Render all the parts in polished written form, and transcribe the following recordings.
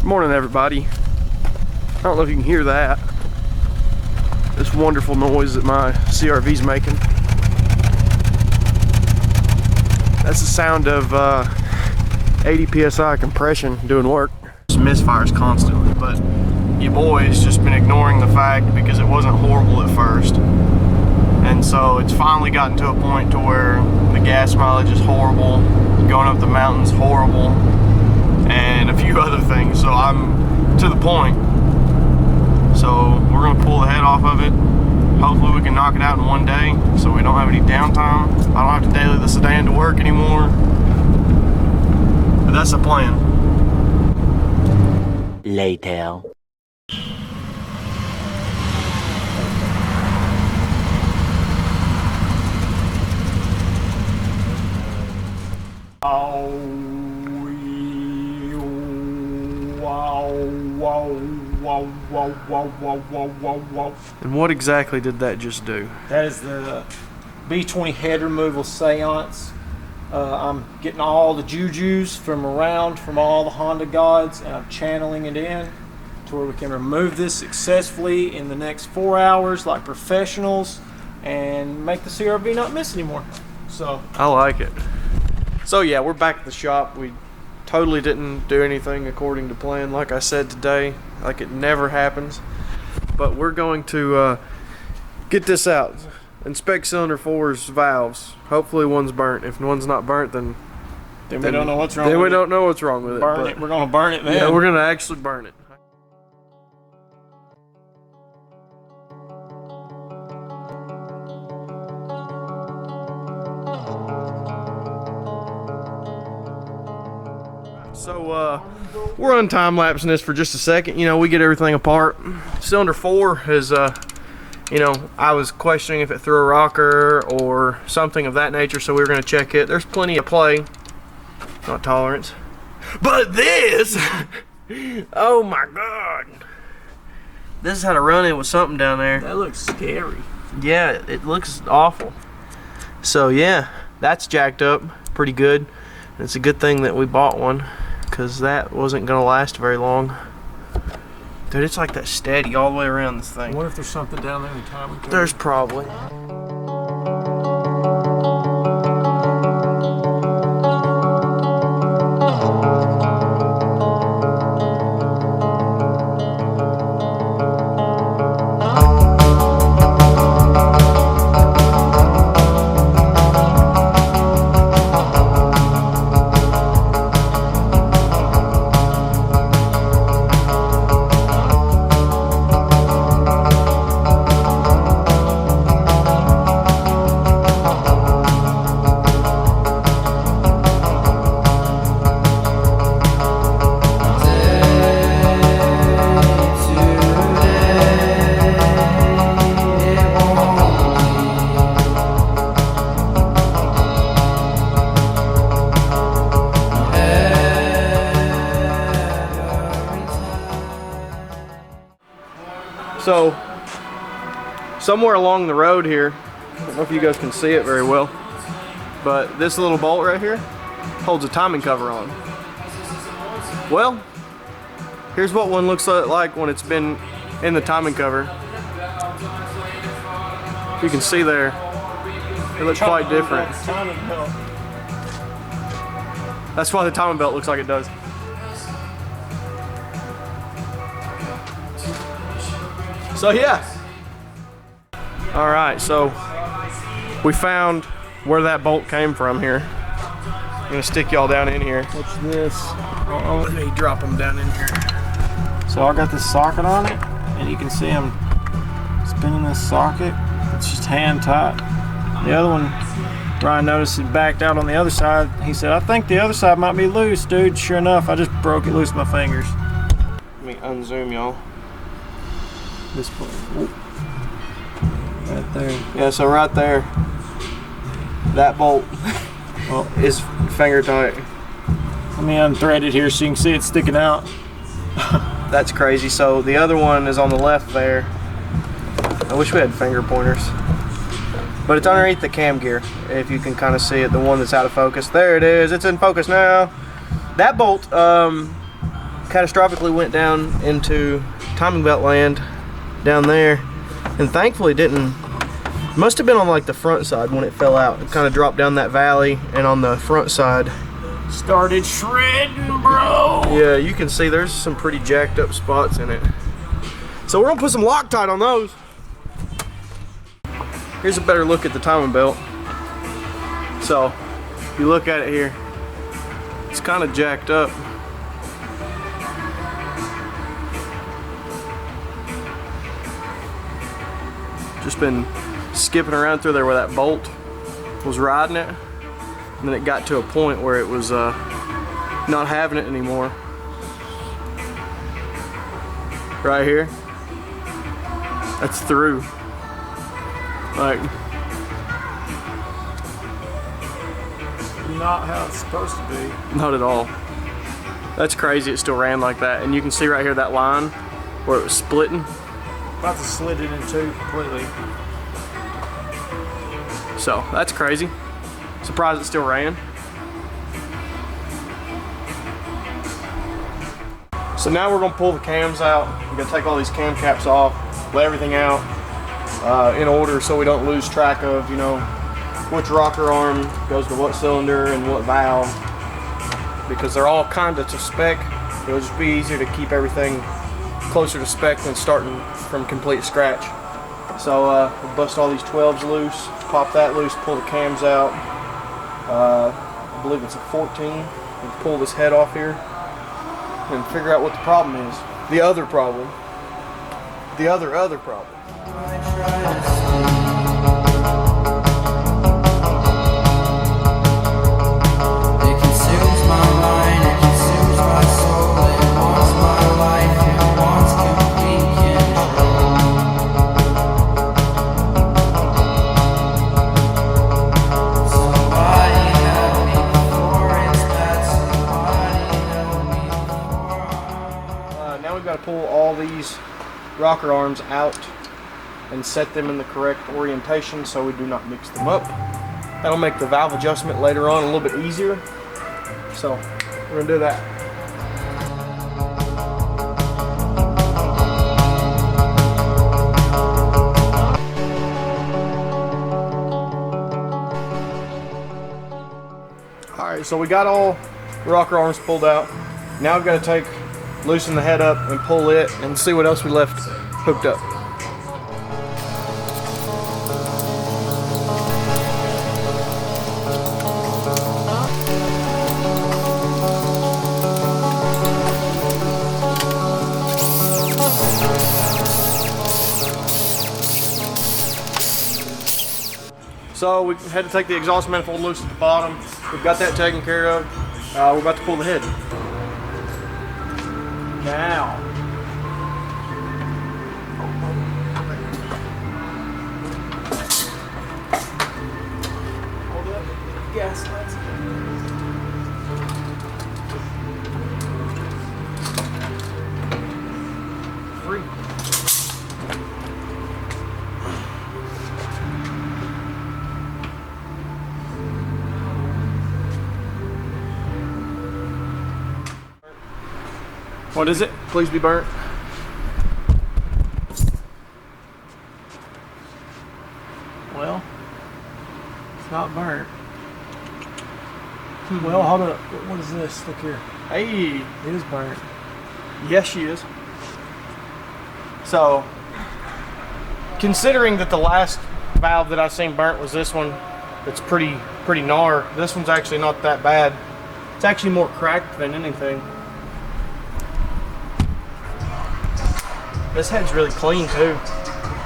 Morning, everybody. I don't know if you can hear that. This wonderful noise that my CRV's making. That's the sound of 80 psi compression doing work. Just misfires constantly, but your boy's just been ignoring the fact because it wasn't horrible at first. And so it's finally gotten to a point to where the gas mileage is horrible, going up the mountain's horrible, and a few other things. So I'm to the point. So we're gonna pull the head off of it. Hopefully we can knock it out in one day so we don't have any downtime. I don't have to daily the sedan to work anymore. But that's the plan. Later. And what exactly did that just do? That is the B20 head removal seance. I'm getting all the jujus from all the Honda gods, and I'm channeling it in to where we can remove this successfully in the next 4 hours like professionals and make the CRV not miss anymore. So I like it. So yeah, we're back at the shop. We totally didn't do anything according to plan, like I said today, like it never happens. But we're going to get this out, inspect cylinder 4's valves. Hopefully one's burnt. If one's not burnt, then we don't know what's wrong with it. Then we don't know what's wrong with it. Burn it. We're gonna burn it then. Yeah, we're gonna actually burn it. So we're time-lapsing this for just a second. You know, we get everything apart. Cylinder 4 is, you know, I was questioning if it threw a rocker or something of that nature, so we were going to check it. There's plenty of play, not tolerance. But this, oh my God. This is how to run it with something down there. That looks scary. Yeah, it looks awful. So yeah, that's jacked up pretty good. And it's a good thing that we bought one, because that wasn't going to last very long. Dude, it's like that steady all the way around this thing. I wonder if there's something down there in the timing code. There's probably. So, somewhere along the road here, I don't know if you guys can see it very well, but this little bolt right here holds a timing cover on. Well, here's what one looks like when it's been in the timing cover. You can see there, it looks quite different. That's why the timing belt looks like it does. So yeah. All right, so we found where that bolt came from here. I'm gonna stick y'all down in here. What's this? Let me drop them down in here. So I got this socket on it, and you can see I'm spinning this socket. It's just hand tight. The other one, Ryan noticed it backed out on the other side. He said, I think the other side might be loose, dude. Sure enough, I just broke it loose with my fingers. Let me unzoom y'all. This point. Right there. Yeah, so right there, that bolt is finger tight. Let me unthread it here so you can see it sticking out. That's crazy. So the other one is on the left there. I wish we had finger pointers. But it's underneath the cam gear, if you can kind of see it, the one that's out of focus. There it is, it's in focus now. That bolt kind catastrophically went down into timing belt land down there, and thankfully didn't. Must have been on like the front side when it fell out. It kind of dropped down that valley, and on the front side started shredding, bro. Yeah, you can see there's some pretty jacked up spots in it. So we're gonna put some Loctite on those. Here's a better look at the timing belt. So if you look at it here, it's kind of jacked up. Just been skipping around through there where that bolt was riding it, and then it got to a point where it was not having it anymore. Right here, that's through. Like, not how it's supposed to be. Not at all. That's crazy. It still ran like that, and you can see right here that line where it was splitting. About to slit it in two completely. So that's crazy. Surprised it still ran. So now we're gonna pull the cams out. We're gonna take all these cam caps off, let everything out in order so we don't lose track of, you know, which rocker arm goes to what cylinder and what valve, because they're all kind of to spec. It'll just be easier to keep everything closer to spec than starting from complete scratch. So we'll bust all these 12s loose, pop that loose, pull the cams out. I believe it's a 14. We'll pull this head off here and figure out what the problem is. The other problem. The other problem. It consumes my mind, it consumes my soul, it wants my life, it wants complete control. Somebody help me before it's bad, somebody help me before. Now we've got to pull all these rocker arms out and set them in the correct orientation so we do not mix them up. That'll make the valve adjustment later on a little bit easier. So we're gonna do that. All right, so we got all rocker arms pulled out. Now we've got to loosen the head up and pull it and see what else we left hooked up. So we had to take the exhaust manifold loose at the bottom. We've got that taken care of. We're about to pull the head. Now. Hold up. Gas lights. Free. What is it? Please be burnt. Well, it's not burnt. Well, hold up. What is this? Look here. Hey, It is burnt. yes she is. So, considering that the last valve that I seen burnt was this one, it's pretty gnar. This one's actually not that bad. It's actually more cracked than anything. This head's really clean too,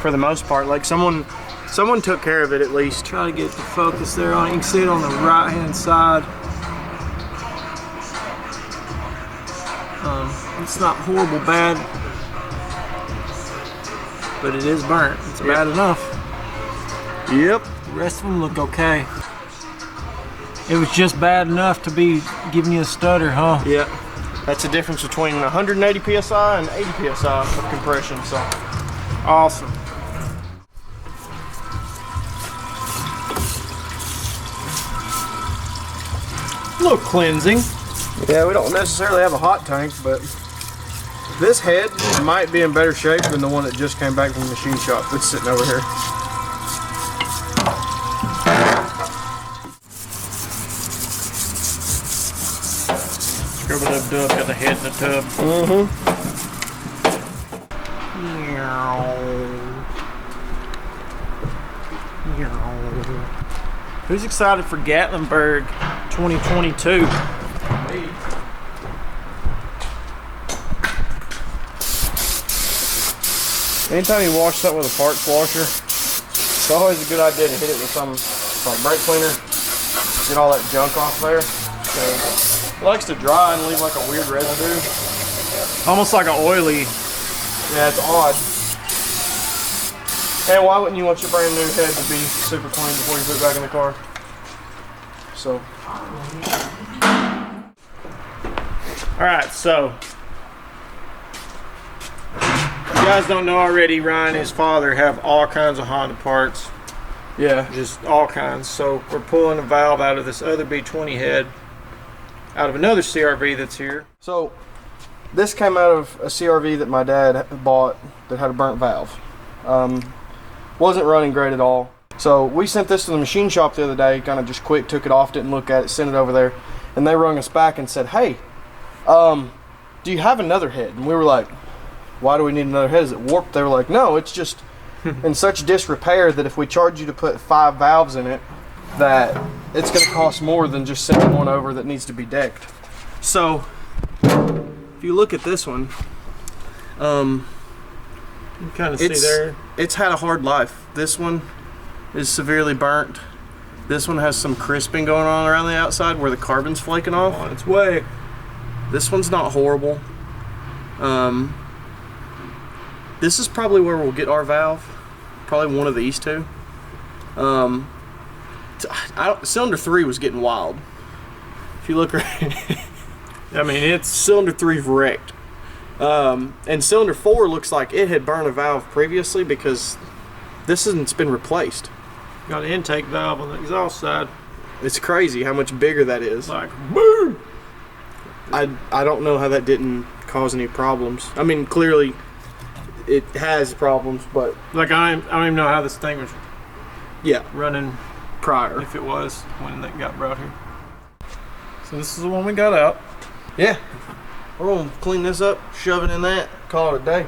for the most part. Like someone took care of it at least. Try to get the focus there on it. You can see it on the right hand side. It's not horrible bad, but it is burnt. It's bad enough. Yep. The rest of them look okay. It was just bad enough to be giving you a stutter, huh? Yep. That's the difference between 180 psi and 80 psi of compression. So Awesome. A little cleansing. yeah, we don't necessarily have a hot tank, but This head might be in better shape than the one that just came back from the machine shop that's sitting over here. Scrub it up, dub. Got the head in the tub. Who's excited for Gatlinburg 2022? Me. Anytime you wash something with a parts washer, it's always a good idea to hit it with some like brake cleaner. Get all that junk off there. It likes to dry and leave like a weird residue. Almost like an oily. Yeah, it's odd. Hey, why wouldn't you want your brand new head to be super clean before you put it back in the car? So. Alright, so. If you guys don't know already, Ryan and his father have all kinds of Honda parts. Yeah. Just all kinds. So we're pulling a valve out of this other B20 head, out of another CRV that's here. So, this came out of a CRV that my dad bought that had a burnt valve. Wasn't running great at all. So we sent this to the machine shop the other day, kind of just quick, took it off, didn't look at it, sent it over there, and they rung us back and said, hey, do you have another head? And we were like, why do we need another head? Is it warped? They were like, no, it's just in such disrepair that if we charge you to put 5 valves in it, that it's going to cost more than just sending one over that needs to be decked. So if you look at this one, You can kind of see there. It's had a hard life. This one is severely burnt. This one has some crisping going on around the outside where the carbon's flaking off. On its way. This one's not horrible. This is probably where we'll get our valve. Probably one of these two. Cylinder 3 was getting wild. If you look right, I mean, it's cylinder 3's wrecked. And cylinder 4 looks like it had burned a valve previously because this hasn't been replaced. got an intake valve on the exhaust side. It's crazy how much bigger that is. Like, boom! I don't know how that didn't cause any problems. I mean, clearly it has problems, but Like, I don't even know how this thing was yeah, running, prior. if it was, when it got brought here. So this is the one we got out. Yeah. We're gonna clean this up, shove it in that, call it a day.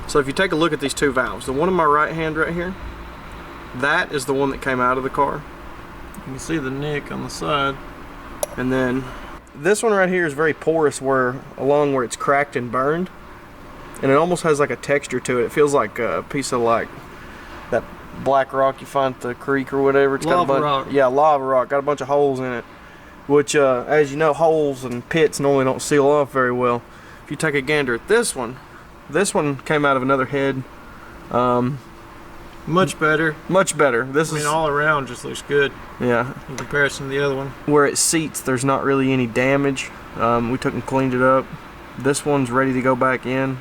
So if you take a look at these two valves, the one in my right hand right here, that is the one that came out of the car. You can see the nick on the side. And then this one right here is very porous along where it's cracked and burned. And it almost has like a texture to it. It feels like a piece of like that black rock you find at the creek or whatever. It's got a bunch, rock. Yeah, lava rock. Got a bunch of holes in it. Which, as you know, holes and pits normally don't seal off very well. If you take a gander at this one came out of another head. Much better. Much better. I mean, all around just looks good. Yeah. In comparison to the other one. Where it seats, there's not really any damage. We took and cleaned it up. This one's ready to go back in.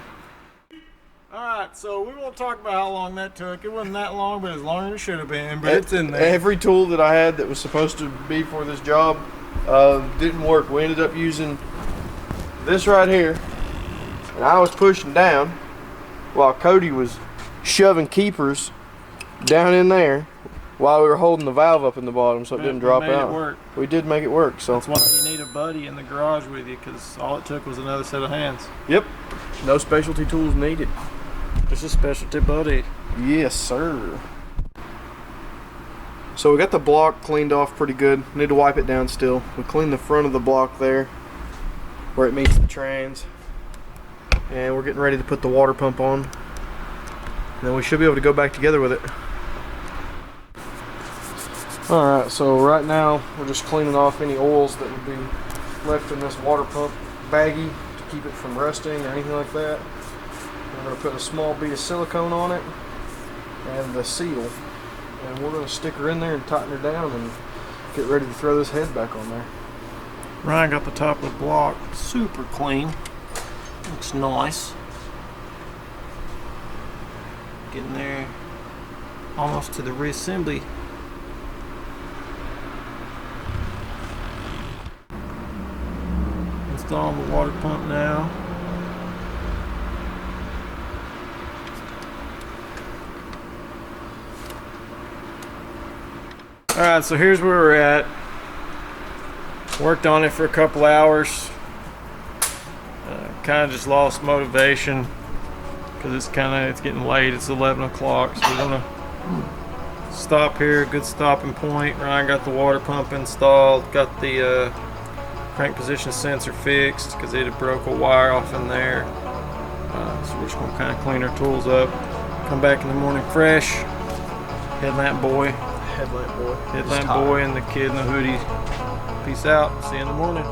Alright, so we won't talk about how long that took. It wasn't that long, but as long as it should have been. But it's in there. Every tool that I had that was supposed to be for this job didn't work. We ended up using this right here. And I was pushing down while Cody was shoving keepers down in there while we were holding the valve up in the bottom so it didn't drop out. It work. We did make it work. So That's why you need a buddy in the garage with you, because all it took was another set of hands. Yep. No specialty tools needed. Just a specialty buddy. Yes, sir. So we got the block cleaned off pretty good. Need to wipe it down still. We cleaned the front of the block there where it meets the trans. And we're getting ready to put the water pump on. And then we should be able to go back together with it. Alright, so right now we're just cleaning off any oils that would be left in this water pump baggie to keep it from rusting or anything like that. We're going to put a small bead of silicone on it and the seal. And we're going to stick her in there and tighten her down and get ready to throw this head back on there. Ryan got the top of the block super clean. Looks nice. Getting there almost to the reassembly. Installing the water pump now. Alright, so here's where we're at. Worked on it for a couple hours. Kind of just lost motivation because it's getting late. It's 11 o'clock, so we're gonna stop here. Good stopping point. Ryan got the water pump installed. Got the crank position sensor fixed because it had broke a wire off in there. So we're just gonna kind of clean our tools up. Come back in the morning fresh. Headlamp boy. Headlamp boy. Headlamp boy and the kid in the hoodie. Peace out. See you in the morning.